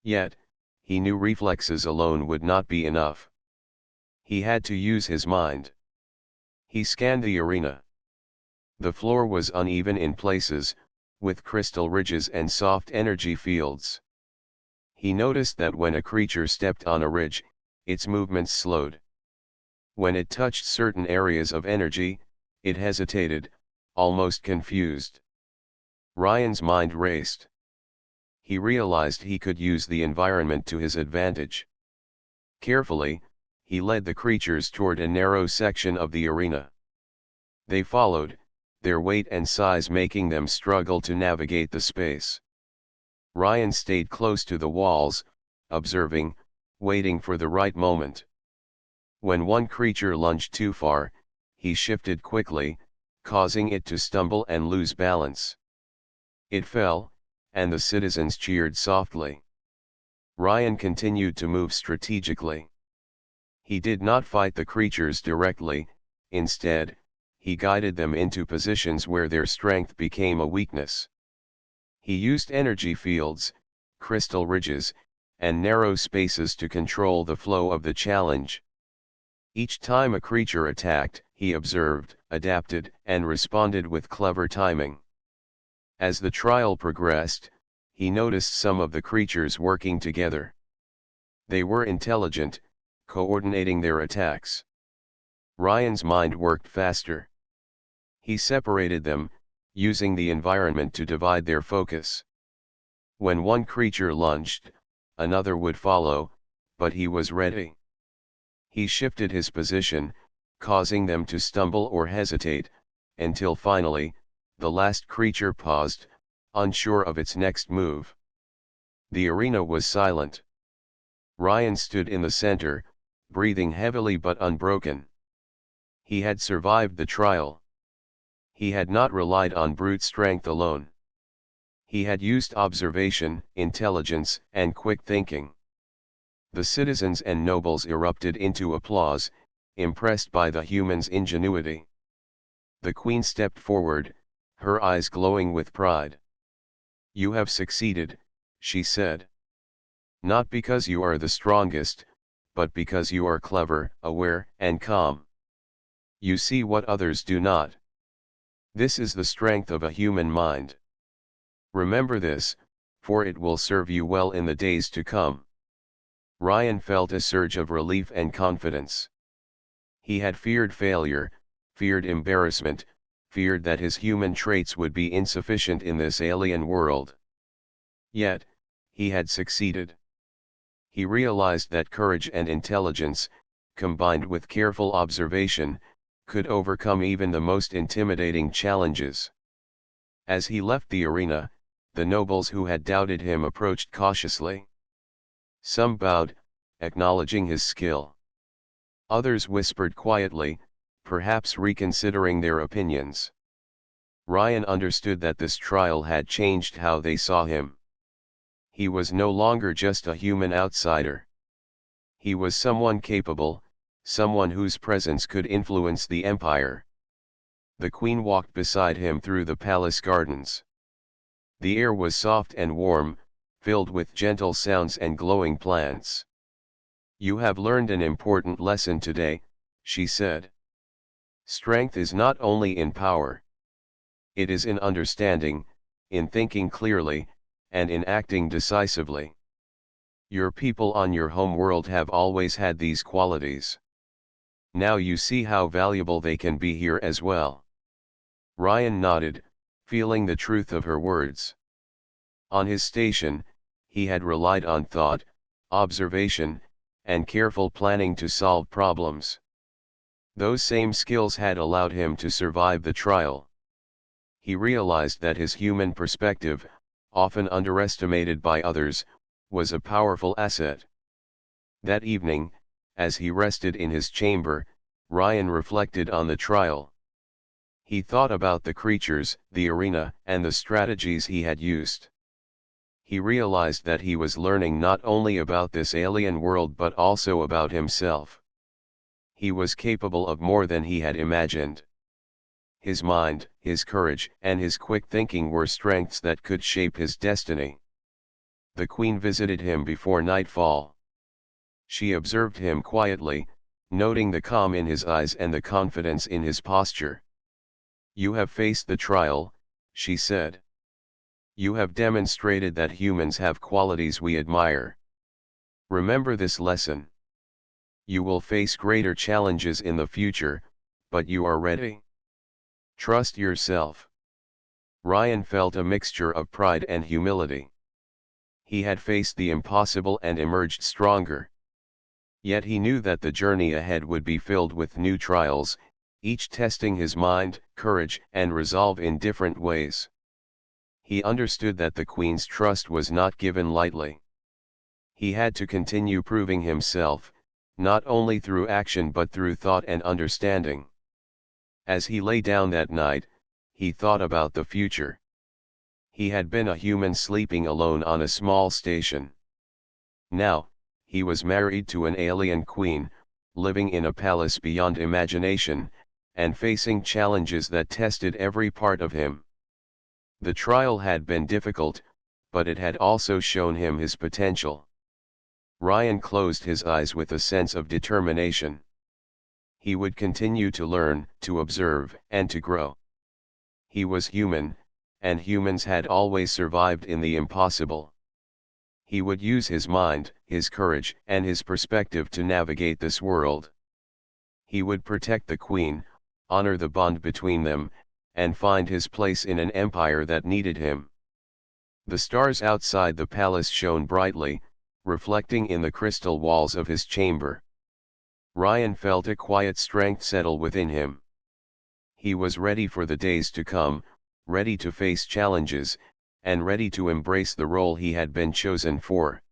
Yet, he knew reflexes alone would not be enough. He had to use his mind. He scanned the arena. The floor was uneven in places, with crystal ridges and soft energy fields. He noticed that when a creature stepped on a ridge, its movements slowed. When it touched certain areas of energy, it hesitated, almost confused. Ryan's mind raced. He realized he could use the environment to his advantage. Carefully, he led the creatures toward a narrow section of the arena. They followed, their weight and size making them struggle to navigate the space. Ryan stayed close to the walls, observing, waiting for the right moment. When one creature lunged too far, he shifted quickly, causing it to stumble and lose balance. It fell, and the citizens cheered softly. Ryan continued to move strategically. He did not fight the creatures directly, instead, he guided them into positions where their strength became a weakness. He used energy fields, crystal ridges, and narrow spaces to control the flow of the challenge. Each time a creature attacked, he observed, adapted, and responded with clever timing. As the trial progressed, he noticed some of the creatures working together. They were intelligent, coordinating their attacks. Ryan's mind worked faster. He separated them, using the environment to divide their focus. When one creature lunged, another would follow, but he was ready. He shifted his position, causing them to stumble or hesitate, until finally, the last creature paused, unsure of its next move. The arena was silent. Ryan stood in the center, breathing heavily but unbroken. He had survived the trial. He had not relied on brute strength alone. He had used observation, intelligence, and quick thinking. The citizens and nobles erupted into applause, impressed by the human's ingenuity. The queen stepped forward, her eyes glowing with pride. "You have succeeded," she said. "Not because you are the strongest, but because you are clever, aware, and calm. You see what others do not. This is the strength of a human mind. Remember this, for it will serve you well in the days to come." Ryan felt a surge of relief and confidence. He had feared failure, feared embarrassment, feared that his human traits would be insufficient in this alien world. Yet, he had succeeded. He realized that courage and intelligence, combined with careful observation, could overcome even the most intimidating challenges. As he left the arena, the nobles who had doubted him approached cautiously. Some bowed, acknowledging his skill. Others whispered quietly, perhaps reconsidering their opinions. Ryan understood that this trial had changed how they saw him. He was no longer just a human outsider. He was someone capable, someone whose presence could influence the empire. The queen walked beside him through the palace gardens. The air was soft and warm, filled with gentle sounds and glowing plants. "You have learned an important lesson today," she said. "Strength is not only in power. It is in understanding, in thinking clearly, and in acting decisively. Your people on your home world have always had these qualities. Now you see how valuable they can be here as well." Ryan nodded, feeling the truth of her words. On his station, he had relied on thought, observation, and careful planning to solve problems. Those same skills had allowed him to survive the trial. He realized that his human perspective, often underestimated by others, was a powerful asset. That evening, as he rested in his chamber, Ryan reflected on the trial. He thought about the creatures, the arena, and the strategies he had used. He realized that he was learning not only about this alien world but also about himself. He was capable of more than he had imagined. His mind, his courage, and his quick thinking were strengths that could shape his destiny. The queen visited him before nightfall. She observed him quietly, noting the calm in his eyes and the confidence in his posture. "You have faced the trial," she said. "You have demonstrated that humans have qualities we admire. Remember this lesson. You will face greater challenges in the future, but you are ready. Trust yourself." Ryan felt a mixture of pride and humility. He had faced the impossible and emerged stronger. Yet he knew that the journey ahead would be filled with new trials, each testing his mind, courage, and resolve in different ways. He understood that the queen's trust was not given lightly. He had to continue proving himself, not only through action but through thought and understanding. As he lay down that night, he thought about the future. He had been a human sleeping alone on a small station. Now, he was married to an alien queen, living in a palace beyond imagination, and facing challenges that tested every part of him. The trial had been difficult, but it had also shown him his potential. Ryan closed his eyes with a sense of determination. He would continue to learn, to observe, and to grow. He was human, and humans had always survived in the impossible. He would use his mind, his courage, and his perspective to navigate this world. He would protect the Queen, honor the bond between them, and find his place in an empire that needed him. The stars outside the palace shone brightly, reflecting in the crystal walls of his chamber. Ryan felt a quiet strength settle within him. He was ready for the days to come, ready to face challenges, and ready to embrace the role he had been chosen for.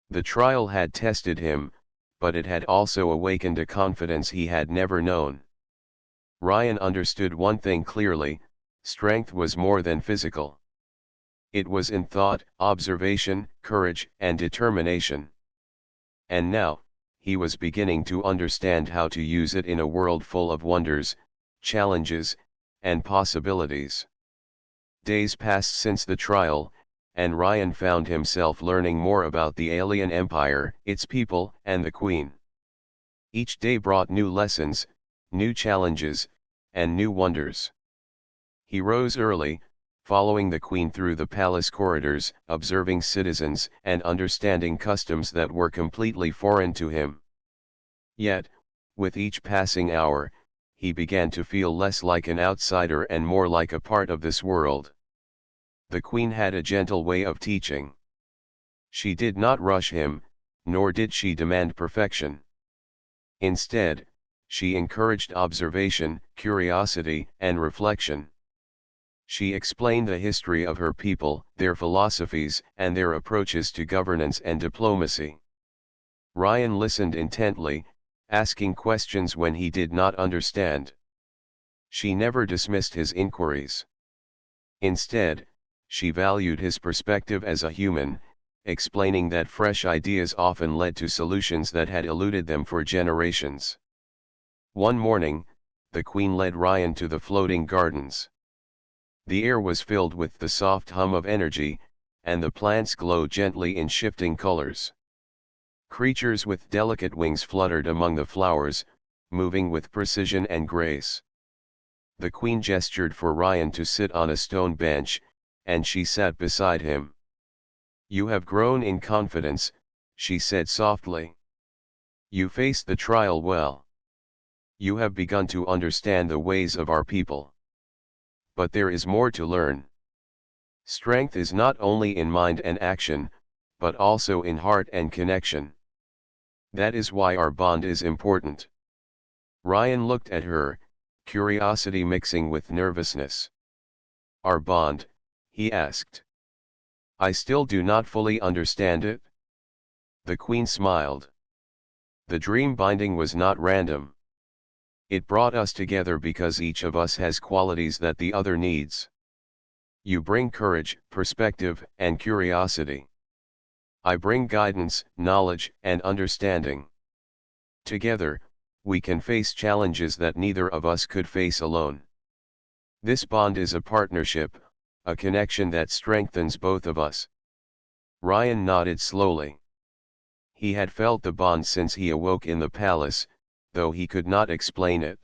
The trial had tested him, but it had also awakened a confidence he had never known. Ryan understood one thing clearly: strength was more than physical. It was in thought, observation, courage, and determination. And now, he was beginning to understand how to use it in a world full of wonders, challenges, and possibilities. Days passed since the trial, and Ryan found himself learning more about the alien empire, its people, and the Queen. Each day brought new lessons, new challenges, and new wonders. He rose early, following the Queen through the palace corridors, observing citizens and understanding customs that were completely foreign to him. Yet, with each passing hour, he began to feel less like an outsider and more like a part of this world. The Queen had a gentle way of teaching. She did not rush him, nor did she demand perfection. Instead, she encouraged observation, curiosity, and reflection. She explained the history of her people, their philosophies, and their approaches to governance and diplomacy. Ryan listened intently, asking questions when he did not understand. She never dismissed his inquiries. Instead, she valued his perspective as a human, explaining that fresh ideas often led to solutions that had eluded them for generations. One morning, the Queen led Ryan to the floating gardens. The air was filled with the soft hum of energy, and the plants glowed gently in shifting colors. Creatures with delicate wings fluttered among the flowers, moving with precision and grace. The Queen gestured for Ryan to sit on a stone bench, and she sat beside him. "You have grown in confidence," she said softly. "You faced the trial well. You have begun to understand the ways of our people. But there is more to learn. Strength is not only in mind and action, but also in heart and connection. That is why our bond is important." Ryan looked at her, curiosity mixing with nervousness. "Our bond?" he asked. "I still do not fully understand it." The Queen smiled. "The dream binding was not random. It brought us together because each of us has qualities that the other needs. You bring courage, perspective, and curiosity. I bring guidance, knowledge, and understanding. Together, we can face challenges that neither of us could face alone. This bond is a partnership, a connection that strengthens both of us." Ryan nodded slowly. He had felt the bond since he awoke in the palace, though he could not explain it.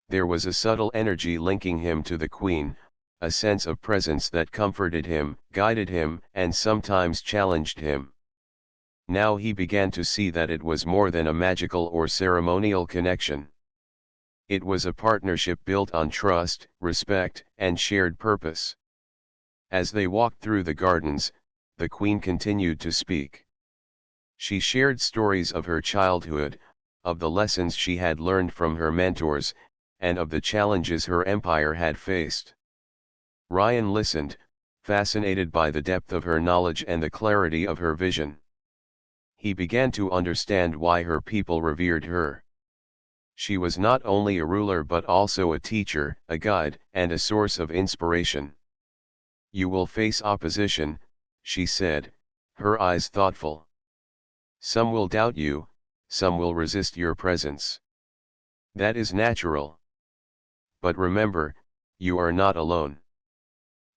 There was a subtle energy linking him to the Queen, a sense of presence that comforted him, guided him, and sometimes challenged him. Now he began to see that it was more than a magical or ceremonial connection. It was a partnership built on trust, respect, and shared purpose. As they walked through the gardens, the Queen continued to speak. She shared stories of her childhood, of the lessons she had learned from her mentors, and of the challenges her empire had faced. Ryan listened, fascinated by the depth of her knowledge and the clarity of her vision. He began to understand why her people revered her. She was not only a ruler but also a teacher, a guide, and a source of inspiration. "You will face opposition," she said, her eyes thoughtful. "Some will doubt you, some will resist your presence. That is natural. But remember, you are not alone.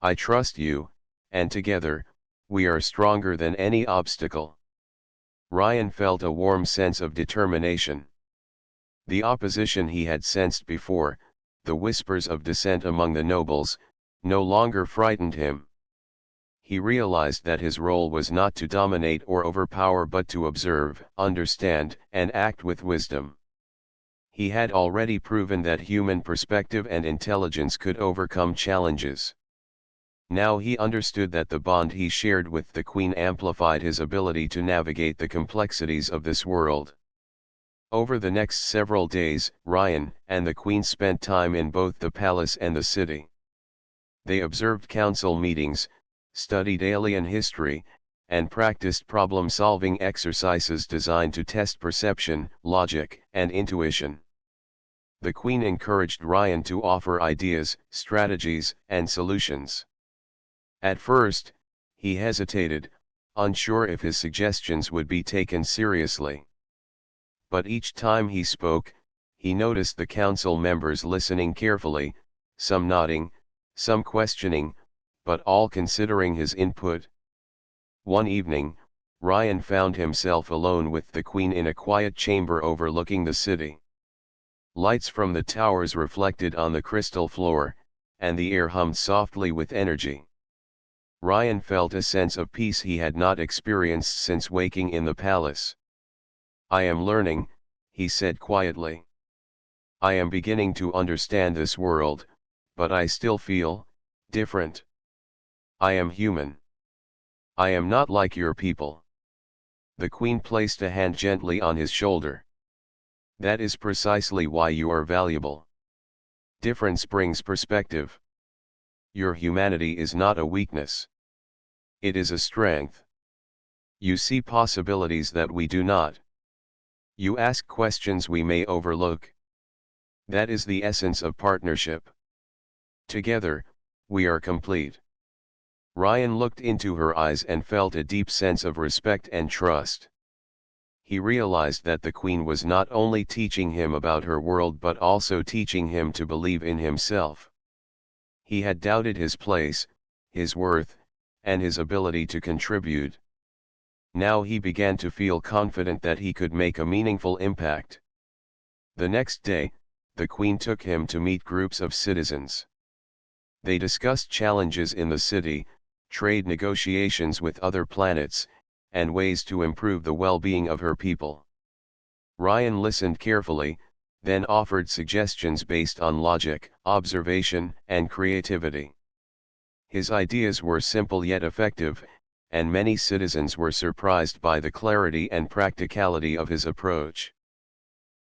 I trust you, and together, we are stronger than any obstacle." Ryan felt a warm sense of determination. The opposition he had sensed before, the whispers of dissent among the nobles, no longer frightened him. He realized that his role was not to dominate or overpower but to observe, understand, and act with wisdom. He had already proven that human perspective and intelligence could overcome challenges. Now he understood that the bond he shared with the Queen amplified his ability to navigate the complexities of this world. Over the next several days, Ryan and the Queen spent time in both the palace and the city. They observed council meetings, studied alien history, and practiced problem-solving exercises designed to test perception, logic, and intuition. The Queen encouraged Ryan to offer ideas, strategies, and solutions. At first, he hesitated, unsure if his suggestions would be taken seriously. But each time he spoke, he noticed the council members listening carefully, some nodding, some questioning, but all considering his input. One evening, Ryan found himself alone with the Queen in a quiet chamber overlooking the city. Lights from the towers reflected on the crystal floor, and the air hummed softly with energy. Ryan felt a sense of peace he had not experienced since waking in the palace. "I am learning," he said quietly. "I am beginning to understand this world, but I still feel different. I am human. I am not like your people." The Queen placed a hand gently on his shoulder. "That is precisely why you are valuable. Difference brings perspective. Your humanity is not a weakness. It is a strength. You see possibilities that we do not. You ask questions we may overlook. That is the essence of partnership. Together, we are complete." Ryan looked into her eyes and felt a deep sense of respect and trust. He realized that the Queen was not only teaching him about her world but also teaching him to believe in himself. He had doubted his place, his worth, and his ability to contribute. Now he began to feel confident that he could make a meaningful impact. The next day, the Queen took him to meet groups of citizens. They discussed challenges in the city, trade negotiations with other planets, and ways to improve the well-being of her people. Ryan listened carefully, then offered suggestions based on logic, observation, and creativity. His ideas were simple yet effective, and many citizens were surprised by the clarity and practicality of his approach.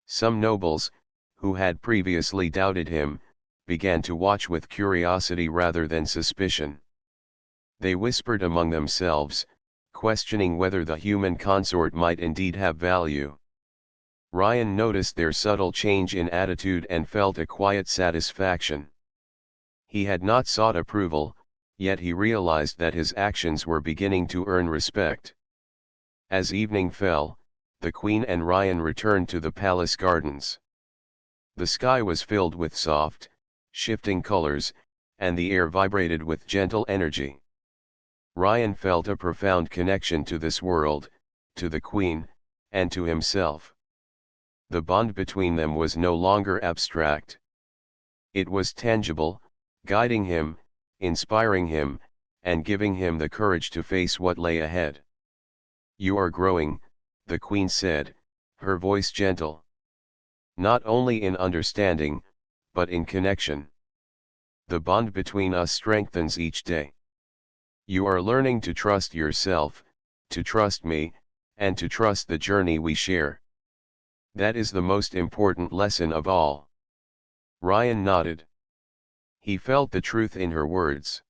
Some nobles, who had previously doubted him, began to watch with curiosity rather than suspicion. They whispered among themselves, questioning whether the human consort might indeed have value. Ryan noticed their subtle change in attitude and felt a quiet satisfaction. He had not sought approval, yet he realized that his actions were beginning to earn respect. As evening fell, the Queen and Ryan returned to the palace gardens. The sky was filled with soft, shifting colors, and the air vibrated with gentle energy. Ryan felt a profound connection to this world, to the Queen, and to himself. The bond between them was no longer abstract. It was tangible, guiding him, inspiring him, and giving him the courage to face what lay ahead. "You are growing," the Queen said, her voice gentle. "Not only in understanding, but in connection. The bond between us strengthens each day. You are learning to trust yourself, to trust me, and to trust the journey we share. That is the most important lesson of all." Ryan nodded. He felt the truth in her words.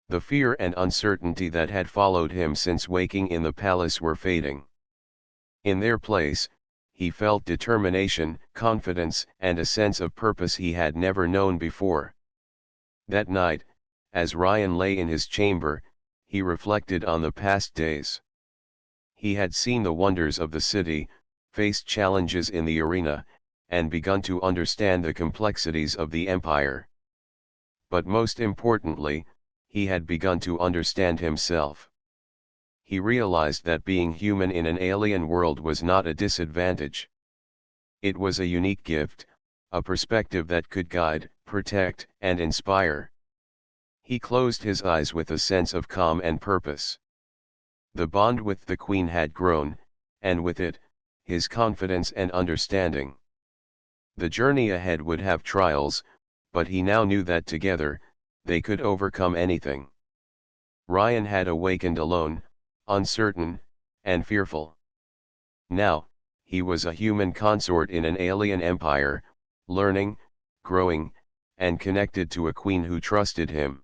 The fear and uncertainty that had followed him since waking in the palace were fading. In their place, he felt determination, confidence, and a sense of purpose he had never known before. That night, as Ryan lay in his chamber, he reflected on the past days. He had seen the wonders of the city, faced challenges in the arena, and begun to understand the complexities of the empire. But most importantly, he had begun to understand himself. he realized that being human in an alien world was not a disadvantage. It was a unique gift, a perspective that could guide, protect, and inspire. He closed his eyes with a sense of calm and purpose. The bond with the Queen had grown, and with it, his confidence and understanding. The journey ahead would have trials, but he now knew that together, they could overcome anything. Ryan had awakened alone, uncertain, and fearful. Now, he was a human consort in an alien empire, learning, growing, and connected to a queen who trusted him.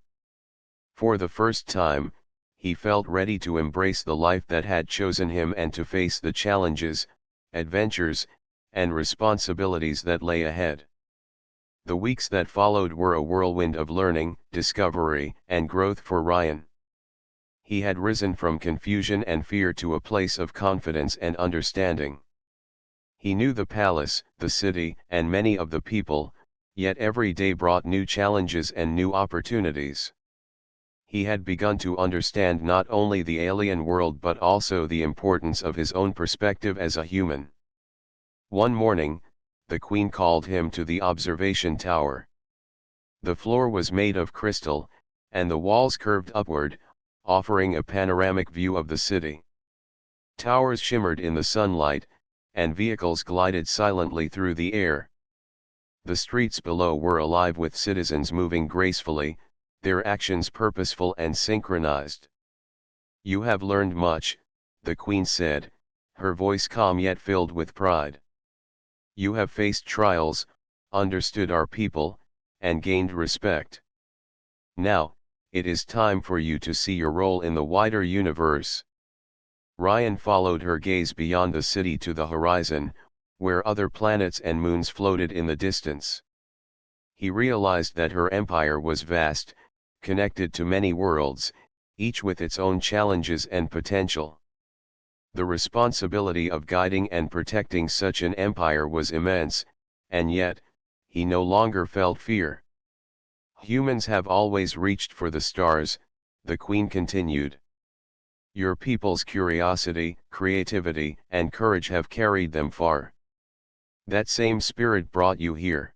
For the first time, he felt ready to embrace the life that had chosen him and to face the challenges, adventures, and responsibilities that lay ahead. The weeks that followed were a whirlwind of learning, discovery, and growth for Ryan. He had risen from confusion and fear to a place of confidence and understanding. He knew the palace, the city, and many of the people, yet every day brought new challenges and new opportunities. He had begun to understand not only the alien world but also the importance of his own perspective as a human. One morning, the Queen called him to the observation tower. The floor was made of crystal, and the walls curved upward, offering a panoramic view of the city. Towers shimmered in the sunlight, and vehicles glided silently through the air. The streets below were alive with citizens moving gracefully, their actions purposeful and synchronized. "You have learned much," the Queen said, her voice calm yet filled with pride. "You have faced trials, understood our people, and gained respect. Now, it is time for you to see your role in the wider universe." Ryan followed her gaze beyond the city to the horizon, where other planets and moons floated in the distance. He realized that her empire was vast, connected to many worlds, each with its own challenges and potential. The responsibility of guiding and protecting such an empire was immense, and yet, he no longer felt fear. "Humans have always reached for the stars," the Queen continued. "Your people's curiosity, creativity, and courage have carried them far. That same spirit brought you here.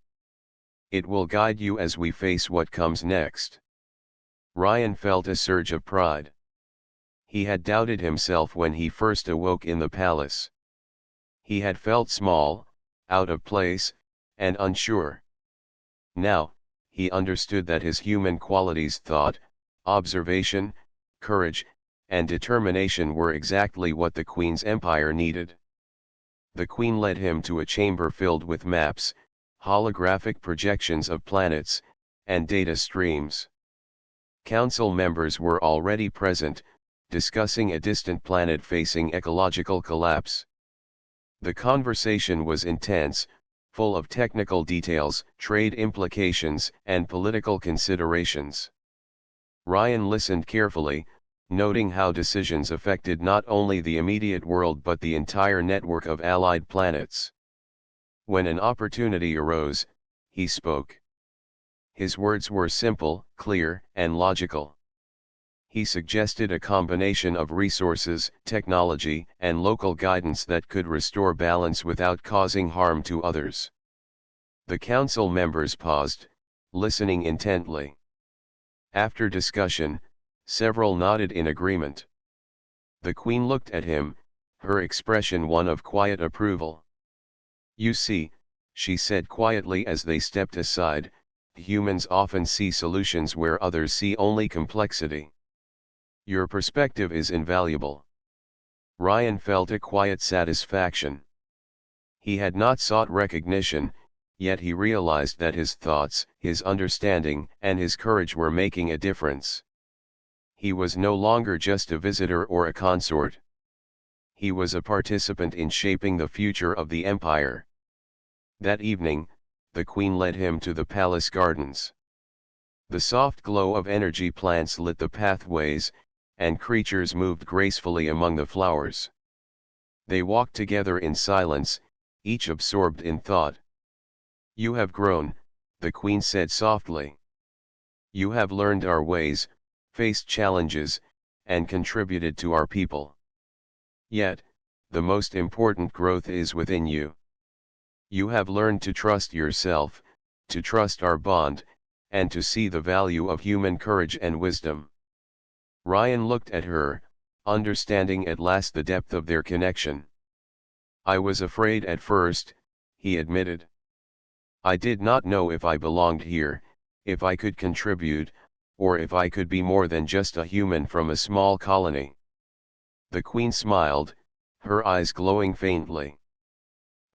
It will guide you as we face what comes next." Ryan felt a surge of pride. He had doubted himself when he first awoke in the palace. He had felt small, out of place, and unsure. Now, he understood that his human qualities, thought, observation, courage, and determination were exactly what the Queen's empire needed. The Queen led him to a chamber filled with maps, holographic projections of planets, and data streams. Council members were already present, discussing a distant planet facing ecological collapse. The conversation was intense, full of technical details, trade implications, and political considerations. Ryan listened carefully, noting how decisions affected not only the immediate world but the entire network of allied planets. When an opportunity arose, he spoke. His words were simple, clear, and logical. He suggested a combination of resources, technology, and local guidance that could restore balance without causing harm to others. The council members paused, listening intently. After discussion, several nodded in agreement. The Queen looked at him, her expression one of quiet approval. "You see," she said quietly as they stepped aside, "humans often see solutions where others see only complexity. Your perspective is invaluable." Ryan felt a quiet satisfaction. He had not sought recognition, yet he realized that his thoughts, his understanding, and his courage were making a difference. He was no longer just a visitor or a consort. He was a participant in shaping the future of the empire. That evening, the Queen led him to the palace gardens. The soft glow of energy plants lit the pathways, and creatures moved gracefully among the flowers. They walked together in silence, each absorbed in thought. "You have grown," the Queen said softly. "You have learned our ways, faced challenges, and contributed to our people. Yet, the most important growth is within you. You have learned to trust yourself, to trust our bond, and to see the value of human courage and wisdom. Ryan looked at her, understanding at last the depth of their connection. I was afraid at first, he admitted. I did not know if I belonged here, if I could contribute, or if I could be more than just a human from a small colony. The Queen smiled, her eyes glowing faintly.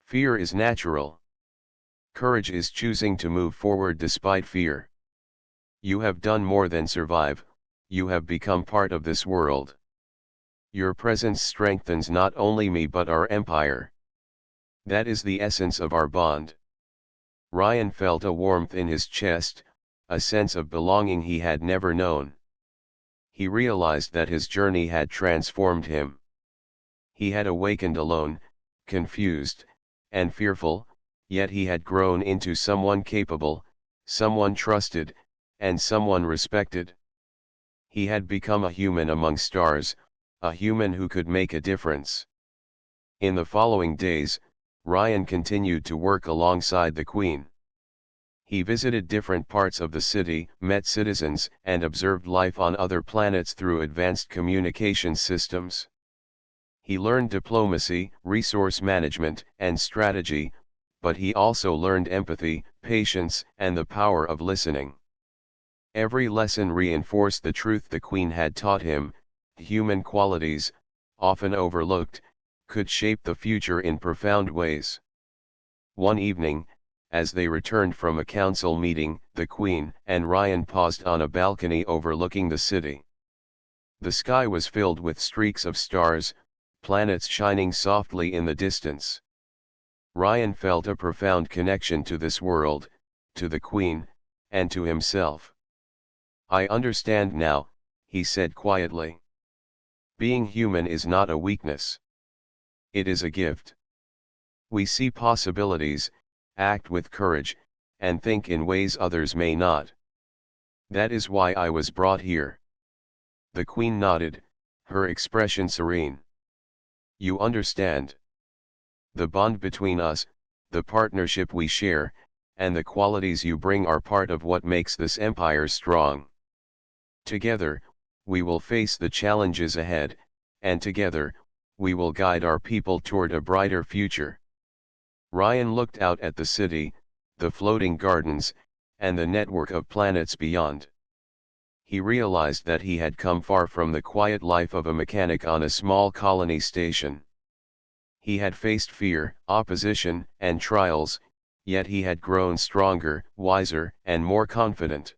Fear is natural. Courage is choosing to move forward despite fear. You have done more than survive, you have become part of this world. Your presence strengthens not only me but our empire. That is the essence of our bond. Ryan felt a warmth in his chest, a sense of belonging he had never known. He realized that his journey had transformed him. He had awakened alone, confused, and fearful, yet he had grown into someone capable, someone trusted, and someone respected. He had become a human among stars, a human who could make a difference. In the following days, Ryan continued to work alongside the Queen. He visited different parts of the city, met citizens, and observed life on other planets through advanced communication systems. He learned diplomacy, resource management, and strategy, but he also learned empathy, patience, and the power of listening. Every lesson reinforced the truth the Queen had taught him: human qualities, often overlooked, could shape the future in profound ways. One evening, as they returned from a council meeting, the Queen and Ryan paused on a balcony overlooking the city. The sky was filled with streaks of stars, planets shining softly in the distance. Ryan felt a profound connection to this world, to the Queen, and to himself. I understand now, he said quietly. Being human is not a weakness. It is a gift. We see possibilities, act with courage, and think in ways others may not. That is why I was brought here. The Queen nodded, her expression serene. You understand. The bond between us, the partnership we share, and the qualities you bring are part of what makes this empire strong. Together, we will face the challenges ahead, and together, we will guide our people toward a brighter future. Ryan looked out at the city, the floating gardens, and the network of planets beyond. He realized that he had come far from the quiet life of a mechanic on a small colony station. He had faced fear, opposition, and trials, yet he had grown stronger, wiser, and more confident.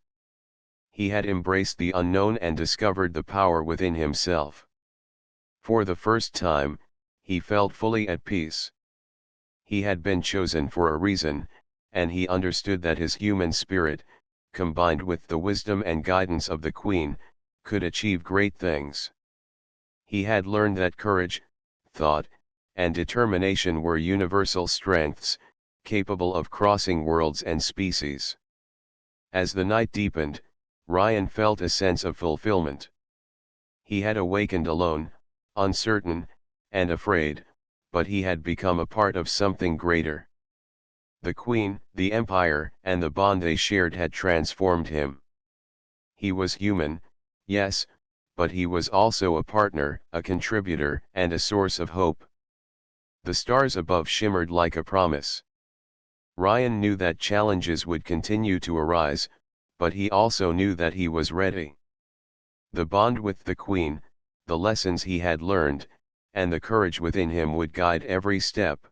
He had embraced the unknown and discovered the power within himself. For the first time, he felt fully at peace. He had been chosen for a reason, and he understood that his human spirit, combined with the wisdom and guidance of the Queen, could achieve great things. He had learned that courage, thought, and determination were universal strengths, capable of crossing worlds and species. As the night deepened, Ryan felt a sense of fulfillment. He had awakened alone, uncertain, and afraid, but he had become a part of something greater. The Queen, the Empire, and the bond they shared had transformed him. He was human, yes, but he was also a partner, a contributor, and a source of hope. The stars above shimmered like a promise. Ryan knew that challenges would continue to arise, but he also knew that he was ready. The bond with the Queen, the lessons he had learned, and the courage within him would guide every step.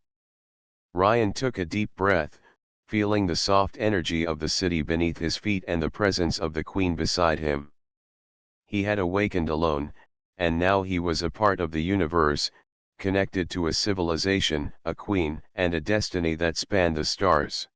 Ryan took a deep breath, feeling the soft energy of the city beneath his feet and the presence of the Queen beside him. He had awakened alone, and now he was a part of the universe, connected to a civilization, a Queen, and a destiny that spanned the stars.